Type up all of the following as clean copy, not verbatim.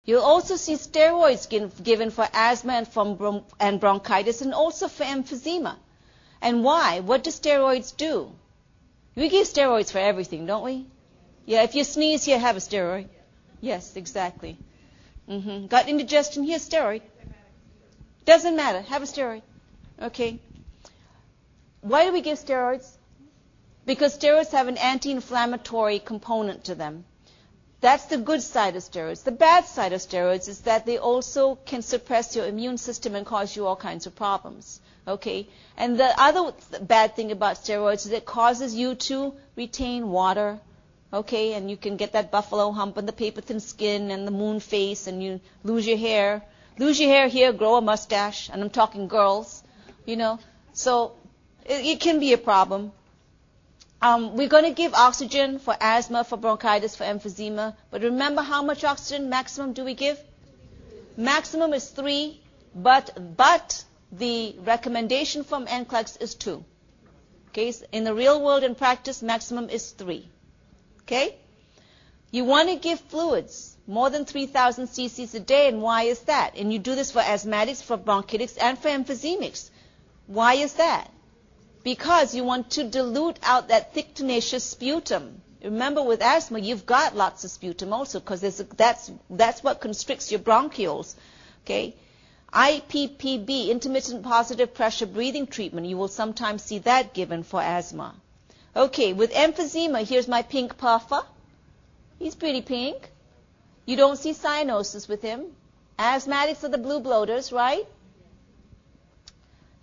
You'll also see steroids given for asthma and bronchitis, and also for emphysema. And why? What do steroids do? We give steroids for everything, don't we? Yeah, if you sneeze here, have a steroid. Yes, exactly. Got indigestion, here, steroid. Doesn't matter, have a steroid. Okay. Why do we give steroids? Because steroids have an anti-inflammatory component to them. That's the good side of steroids. The bad side of steroids is that they also can suppress your immune system and cause you all kinds of problems. Okay? And the other bad thing about steroids is it causes you to retain water. Okay? And you can get that buffalo hump and the paper-thin skin and the moon face, and you lose your hair. Lose your hair here, grow a mustache. And I'm talking girls, you know. So it can be a problem. We're going to give oxygen for asthma, for bronchitis, for emphysema. But remember, how much oxygen maximum do we give? Maximum is 3, but the recommendation from NCLEX is 2. Okay? So in the real world in practice, maximum is 3. Okay? You want to give fluids, more than 3,000 cc's a day, and why is that? And you do this for asthmatics, for bronchitics, and for emphysemics. Why is that? Because you want to dilute out that thick, tenacious sputum. Remember, with asthma, you've got lots of sputum also, because that's what constricts your bronchioles. Okay? IPPB, intermittent positive pressure breathing treatment, you will sometimes see that given for asthma. Okay, with emphysema, here's my pink puffer. He's pretty pink. You don't see cyanosis with him. Asthmatics are the blue bloaters, right?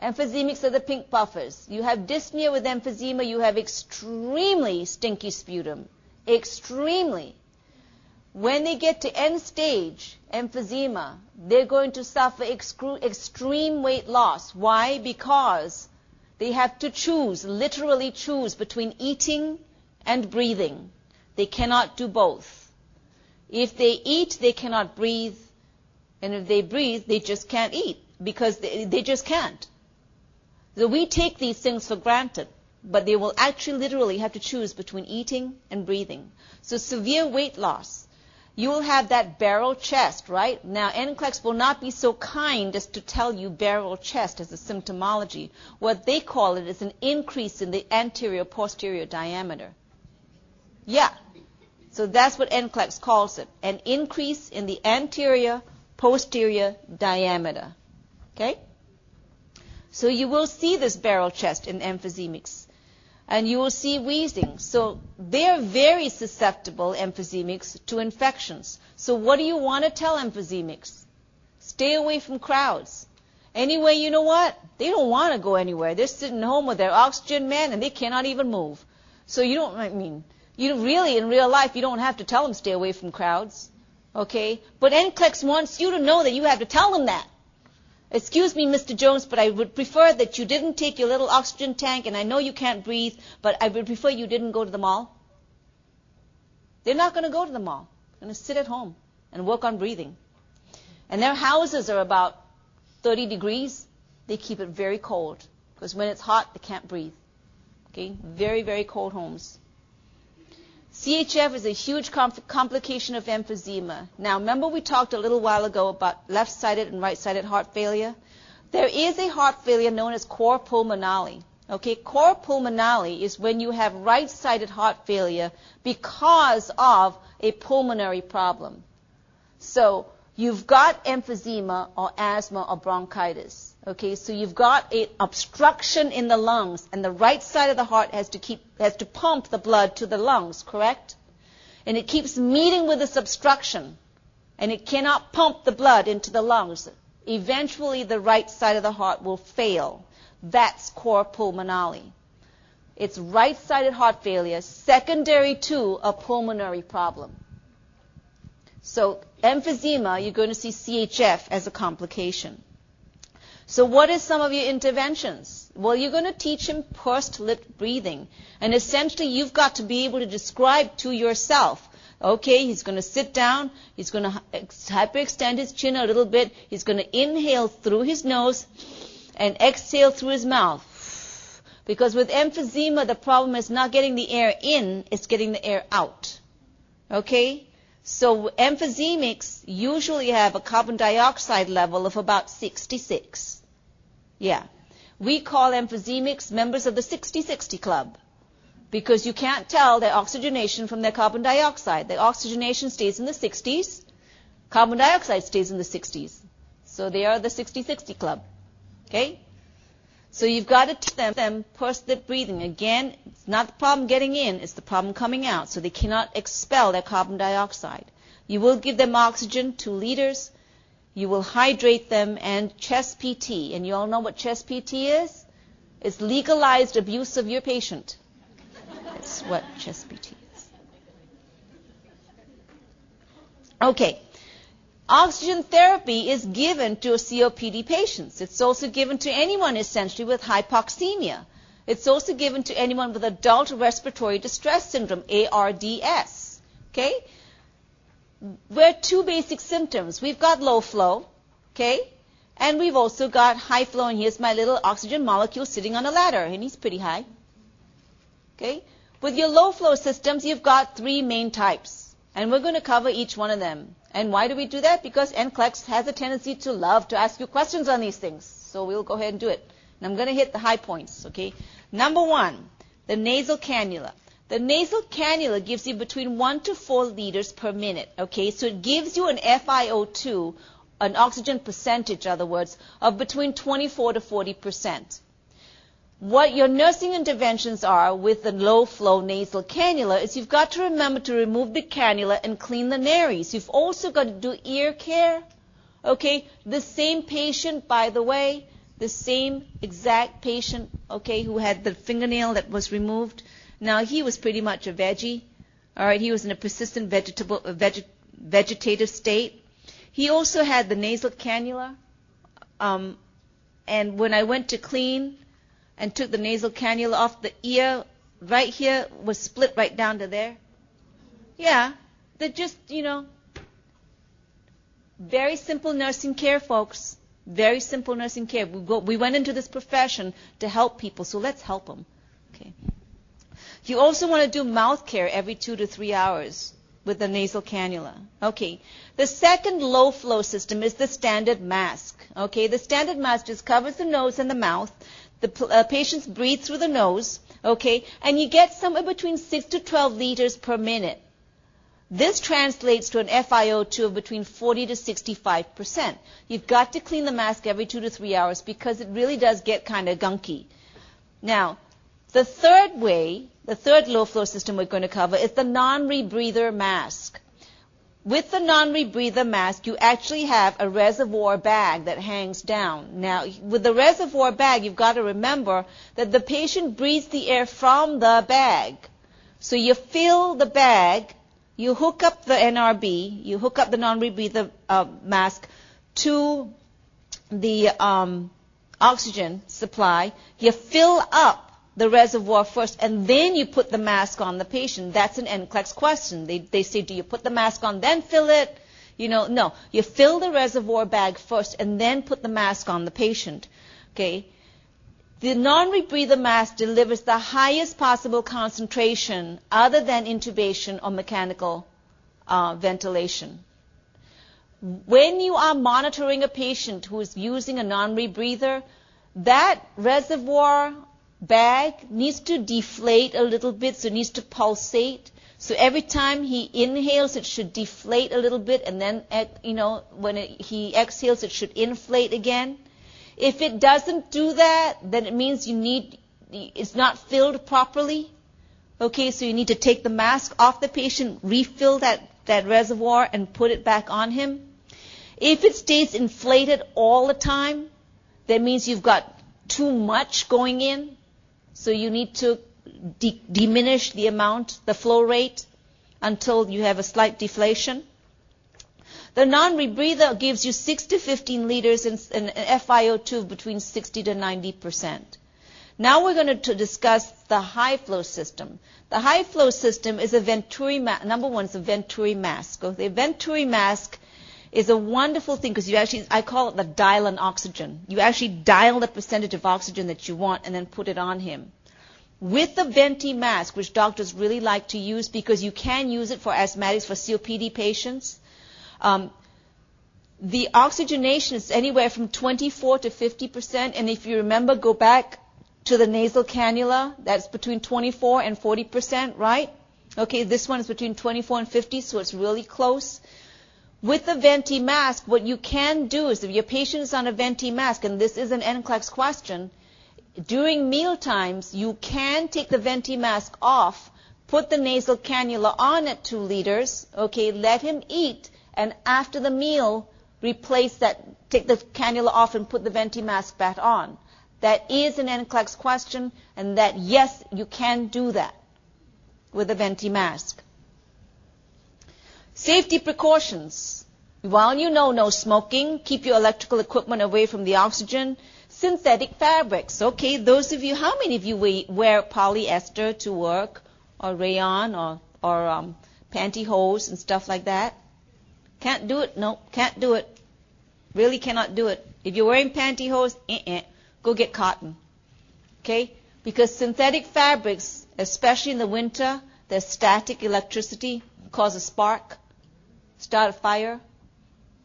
Emphysemics are the pink puffers. You have dyspnea with emphysema, you have extremely stinky sputum. Extremely. When they get to end stage emphysema, they're going to suffer extreme weight loss. Why? Because they have to choose, literally choose, between eating and breathing. They cannot do both. If they eat, they cannot breathe. And if they breathe, they just can't eat, because they just can't. So we take these things for granted, but they will actually literally have to choose between eating and breathing. So severe weight loss. You will have that barrel chest, right? Now, NCLEX will not be so kind as to tell you barrel chest as a symptomology. What they call it is an increase in the anterior-posterior diameter. Yeah. So that's what NCLEX calls it, an increase in the anterior-posterior diameter. Okay? So you will see this barrel chest in emphysemics. And you will see wheezing. So they're very susceptible, emphysemics, to infections. So what do you want to tell emphysemics? Stay away from crowds. Anyway, you know what? They don't want to go anywhere. They're sitting home with their oxygen man and they cannot even move. So you don't, you really, in real life, you don't have to tell them stay away from crowds. Okay? But NCLEX wants you to know that you have to tell them that. Excuse me, Mr. Jones, but I would prefer that you didn't take your little oxygen tank, and I know you can't breathe, but I would prefer you didn't go to the mall. They're not going to go to the mall. They're going to sit at home and work on breathing. And their houses are about 30 degrees. They keep it very cold, because when it's hot, they can't breathe. Okay? Very, very cold homes. CHF is a huge complication of emphysema. Now, remember we talked a little while ago about left-sided and right-sided heart failure? There is a heart failure known as cor pulmonale. Okay, cor pulmonale is when you have right-sided heart failure because of a pulmonary problem. So you've got emphysema or asthma or bronchitis. Okay, so you've got an obstruction in the lungs, and the right side of the heart has to pump the blood to the lungs, correct? And it keeps meeting with this obstruction, and it cannot pump the blood into the lungs. Eventually, the right side of the heart will fail. That's cor pulmonale. It's right-sided heart failure secondary to a pulmonary problem. So emphysema, you're going to see CHF as a complication. So what is some of your interventions? Well, you're going to teach him pursed lip breathing. And essentially, you've got to be able to describe to yourself, okay, he's going to sit down, he's going to hyperextend his chin a little bit, he's going to inhale through his nose and exhale through his mouth. Because with emphysema, the problem is not getting the air in, it's getting the air out. Okay? So emphysemics usually have a carbon dioxide level of about 66. Yeah. We call emphysemics members of the 60-60 club because you can't tell their oxygenation from their carbon dioxide. Their oxygenation stays in the 60s. Carbon dioxide stays in the 60s. So they are the 60-60 club. Okay? So you've got to teach them pursed-lip breathing. Again, it's not the problem getting in, it's the problem coming out. So they cannot expel their carbon dioxide. You will give them oxygen, 2 liters. You will hydrate them, and chest PT. And you all know what chest PT is? It's legalized abuse of your patient. That's what chest PT is. Okay. Oxygen therapy is given to COPD patients. It's also given to anyone essentially with hypoxemia. It's also given to anyone with adult respiratory distress syndrome, ARDS. Okay? We're 2 basic symptoms. We've got low flow, okay? And we've also got high flow, and here's my little oxygen molecule sitting on a ladder, and he's pretty high. Okay? With your low flow systems, you've got 3 main types, and we're going to cover each one of them. And why do we do that? Because NCLEX has a tendency to love to ask you questions on these things. So we'll go ahead and do it. And I'm going to hit the high points, okay? Number 1, the nasal cannula. The nasal cannula gives you between 1 to 4 liters per minute, okay? So it gives you an FiO2, an oxygen percentage, in other words, of between 24 to 40%. What your nursing interventions are with the low-flow nasal cannula is you've got to remember to remove the cannula and clean the nares. You've also got to do ear care, okay? The same patient, by the way, the same exact patient, okay, who had the fingernail that was removed. Now, he was pretty much a veggie, all right? He was in a persistent vegetative state. He also had the nasal cannula, and when I went to clean and took the nasal cannula off, the ear right here was split right down to there. Yeah, they're just, very simple nursing care, folks. Very simple nursing care. We went into this profession to help people, so let's help them. Okay. You also want to do mouth care every 2 to 3 hours with the nasal cannula. Okay. The second low flow system is the standard mask. Okay. The standard mask just covers the nose and the mouth. The patients breathe through the nose, okay, and you get somewhere between 6 to 12 liters per minute. This translates to an FiO2 of between 40 to 65%. You've got to clean the mask every 2 to 3 hours because it really does get kind of gunky. Now, the third low flow system we're going to cover is the non-rebreather mask. With the non-rebreather mask, you actually have a reservoir bag that hangs down. Now, with the reservoir bag, you've got to remember that the patient breathes the air from the bag. So you fill the bag, you hook up the NRB, you hook up the non-rebreather mask to the oxygen supply, you fill up the reservoir first, and then you put the mask on the patient. That's an NCLEX question. They say, do you put the mask on, then fill it? No. You fill the reservoir bag first, and then put the mask on the patient. Okay? The non-rebreather mask delivers the highest possible concentration other than intubation or mechanical ventilation. When you are monitoring a patient who is using a non-rebreather, that reservoir bag needs to deflate a little bit, so it needs to pulsate. So every time he inhales, it should deflate a little bit, and then, when he exhales, it should inflate again. If it doesn't do that, then it means it's not filled properly. Okay, so you need to take the mask off the patient, refill that reservoir, and put it back on him. If it stays inflated all the time, that means you've got too much going in. So you need to diminish the amount, the flow rate, until you have a slight deflation. The non-rebreather gives you 6 to 15 liters and an FiO2 between 60 to 90%. Now we're going to discuss the high flow system. The high flow system is a Venturi mask. Number 1 is a Venturi mask. The Venturi mask is a wonderful thing because I call it the dial on oxygen. You actually dial the percentage of oxygen that you want and then put it on him. with the venti mask, which doctors really like to use because you can use it for asthmatics, for COPD patients. The oxygenation is anywhere from 24 to 50%. And if you remember, go back to the nasal cannula. That's between 24 and 40%, right? Okay, this one is between 24 and 50, so it's really close. With the venti mask, what you can do is if your patient is on a venti mask, and this is an NCLEX question, during meal times, you can take the venti mask off, put the nasal cannula on at 2 liters, okay, let him eat, and after the meal, replace that, take the cannula off and put the venti mask back on. That is an NCLEX question, and that, yes, you can do that with a venti mask. Safety precautions. Well, you know, no smoking, keep your electrical equipment away from the oxygen. Synthetic fabrics. Okay, those of you, how many of you wear polyester to work, or rayon, or pantyhose and stuff like that? Can't do it. No, can't do it. Really cannot do it. If you're wearing pantyhose, go get cotton. Okay? Because synthetic fabrics, especially in the winter, there's static electricity, cause a spark, start a fire.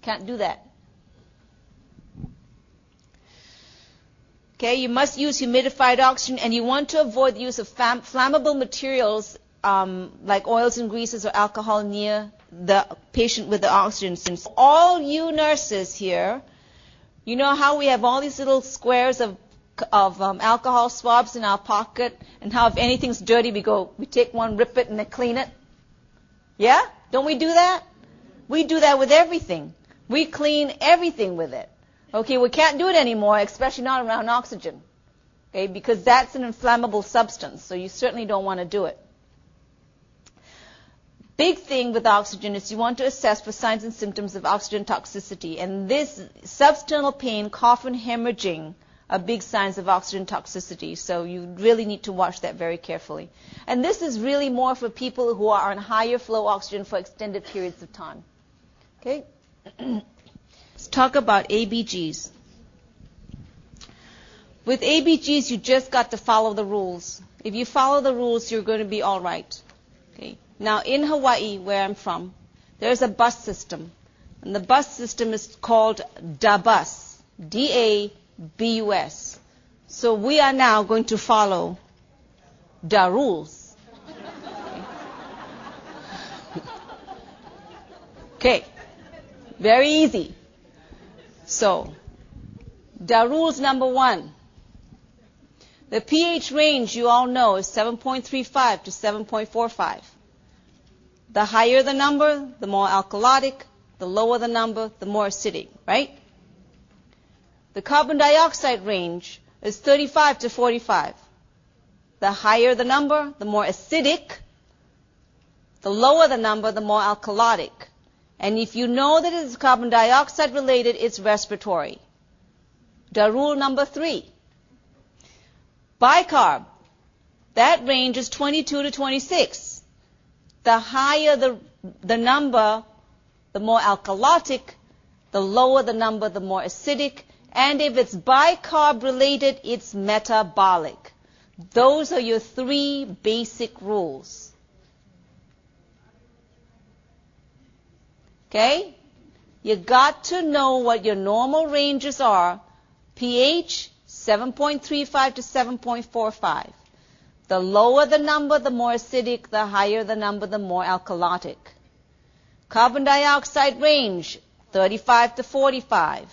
Can't do that. Okay, you must use humidified oxygen, and you want to avoid the use of flammable materials like oils and greases or alcohol near the patient with the oxygen. Since all you nurses here, you know how we have all these little squares of alcohol swabs in our pocket, and how if anything's dirty, we take one, rip it, and then clean it? Yeah? Don't we do that? We do that with everything. We clean everything with it. Okay, we can't do it anymore, especially not around oxygen. Okay, because that's an inflammable substance, so you certainly don't want to do it. Big thing with oxygen is you want to assess for signs and symptoms of oxygen toxicity. And this substernal pain, cough, and hemorrhaging are big signs of oxygen toxicity. So you really need to watch that very carefully. And this is really more for people who are on higher flow oxygen for extended periods of time. Okay? Let's talk about ABGs. With ABGs, you just got to follow the rules. If you follow the rules, you're going to be all right. Okay? Now, in Hawaii, where I'm from, there's a bus system. And the bus system is called DABUS, D-A-B-U-S. So we are now going to follow the rules. Okay. Very easy. So, the rules number 1. The pH range, you all know, is 7.35 to 7.45. The higher the number, the more alkalotic. The lower the number, the more acidic, right? The carbon dioxide range is 35 to 45. The higher the number, the more acidic. The lower the number, the more alkalotic. And if you know that it's carbon dioxide related, it's respiratory. The rule number 3. Bicarb, that range is 22 to 26. The higher the number, the more alkalotic. The lower the number, the more acidic. And if it's bicarb related, it's metabolic. Those are your 3 basic rules. Okay? You got to know what your normal ranges are. pH, 7.35 to 7.45. The lower the number, the more acidic. The higher the number, the more alkalotic. Carbon dioxide range, 35 to 45.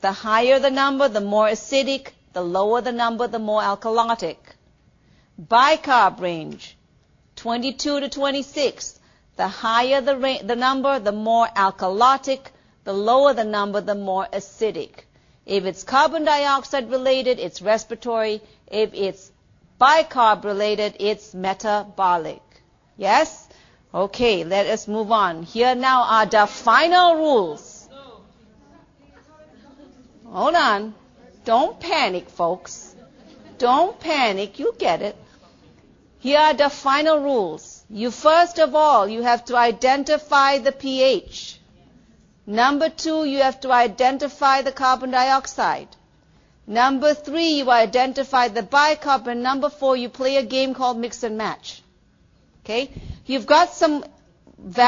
The higher the number, the more acidic. The lower the number, the more alkalotic. Bicarb range, 22 to 26. The higher the number, the more alkalotic. The lower the number, the more acidic. If it's carbon dioxide related, it's respiratory. If it's bicarb related, it's metabolic. Yes? Okay, let us move on. Here now are the final rules. Hold on. Don't panic, folks. Don't panic. You get it. Here are the final rules. You first of all, you have to identify the pH. Number 2, you have to identify the carbon dioxide. Number 3, you identify the bicarb. Number 4, you play a game called mix and match. Okay? You've got some value